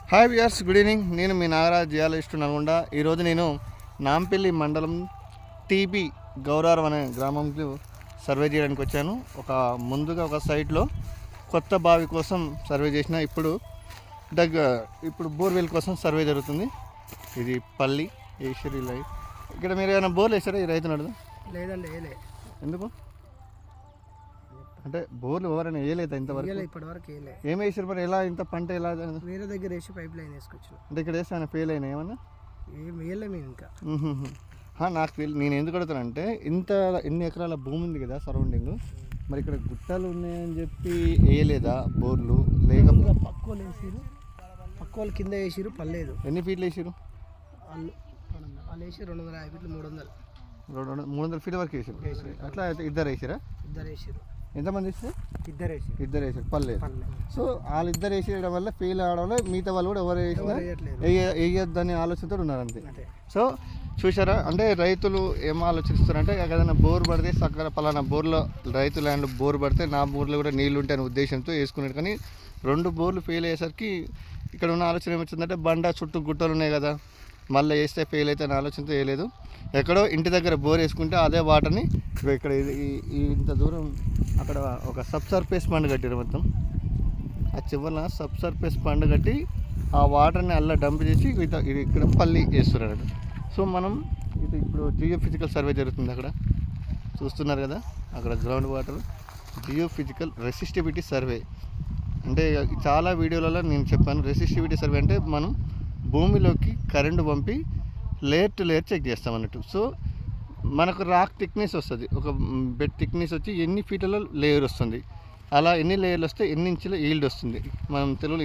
Hi viewers, good evening. నేను మీ Nagaraj geologist Nalgonda. ఈరోజు నేను నాంపల్లి మండలం టీబీ గౌరారం అనే గ్రామంలో సర్వే చేయడానికి వచ్చాను. ముందుగా ఒక సైట్లో కొత్త బావి కోసం సర్వే చేసిన. ఇప్పుడు బోర్వెల్ కోసం సర్వే జరుగుతుంది. ఇది పల్లి ఏషరి లైట్. ఇక్కడ మీరు ఏమైనా బోర్లు వేసారా ఈ రైతు నడుదా? లేదండి, వేయలే. ఎందుకు అంటే బోర్లు ఎవరైనా వేయలేదు ఇంతవరకు? ఇప్పటివరకు వేయలే. ఏం వేసారు మరి? ఎలా ఇంత పంట ఎలా? వేరే దగ్గర వేసి పైప్ లైన్ వేసుకొచ్చాను. అంటే ఇక్కడ వేస్తే ఫెయిల్ అయినా ఏమన్నా? ఏం వేయలే మేము ఇంకా. నేను ఎందుకు అడుగుతానంటే ఎన్ని ఎకరాల భూమి ఉంది కదా సరౌండింగ్, మరి ఇక్కడ గుట్టలు ఉన్నాయని చెప్పి వేయలేదా బోర్లు? లేకపోతే పక్క వాళ్ళు కింద వేసిరు, పర్లేదు. ఎన్ని ఫీట్లు వేసిరు? వాళ్ళు వేసి 250 ఫీట్లు 300 ఫీట్ వరకు వేసారు. అట్లా అయితే ఇద్దరు వేసారా? ఇద్దరు వేసిరు. ఎంతమంది వేస్తే? ఇద్దరు వేసారు, పర్లేదు. సో వాళ్ళిద్దరు వేసేయడం వల్ల ఫెయిల్ అవడం వల్ల మిగతా వాళ్ళు కూడా ఎవరు వేసినా వేయొద్దని ఆలోచనతో ఉన్నారు అంతే. సో చూసారా, అంటే రైతులు ఏం ఆలోచిస్తారంటే ఏదైనా బోర్ పడితే సక్కగా పలానా బోర్లో రైతు ల్యాండ్ బోర్ పడితే నా బోర్లో కూడా నీళ్ళు ఉంటాయనే ఉద్దేశంతో వేసుకున్నాడు. కానీ 2 బోర్లు ఫెయిల్ అయ్యేసరికి ఇక్కడ ఉన్న ఆలోచన ఏమొచ్చిందంటే బండ చుట్టూ గుట్టలు ఉన్నాయి కదా, మళ్ళీ వేస్తే ఫెయిల్ అయితే అనే ఆలోచనతో వేయలేదు. ఎక్కడో ఇంటి దగ్గర బోర్ వేసుకుంటే అదే వాటర్ని ఇక్కడ ఇంత దూరం అక్కడ ఒక సబ్ సర్ఫేస్ పండు కట్టారు. మొత్తం ఆ చివరన సబ్ సర్ఫేస్ పండు కట్టి ఆ వాటర్ని అలా డంప్ చేసి ఇది ఇక్కడ పల్లి వేస్తున్నారు. సో మనం ఇది ఇప్పుడు జియోఫిజికల్ సర్వే జరుగుతుంది. అక్కడ చూస్తున్నారు కదా, అక్కడ ground water geophysical resistivity survey. అంటే చాలా వీడియోలలో నేను చెప్పాను, రెసిస్టివిటీ సర్వే అంటే మనం భూమిలోకి కరెంటు పంపి లేయర్ టు లేయర్ చెక్ చేస్తాం అన్నట్టు. సో మనకు రాక్ థిక్నెస్ వస్తుంది, ఒక బెడ్ థిక్నెస్ వచ్చి ఎన్ని ఫీట్లలో లేయర్ వస్తుంది, అలా ఎన్ని లేయర్లు వస్తే ఎన్ని ఇంచుల ఈల్డ్ వస్తుంది. మనం తెలుగులో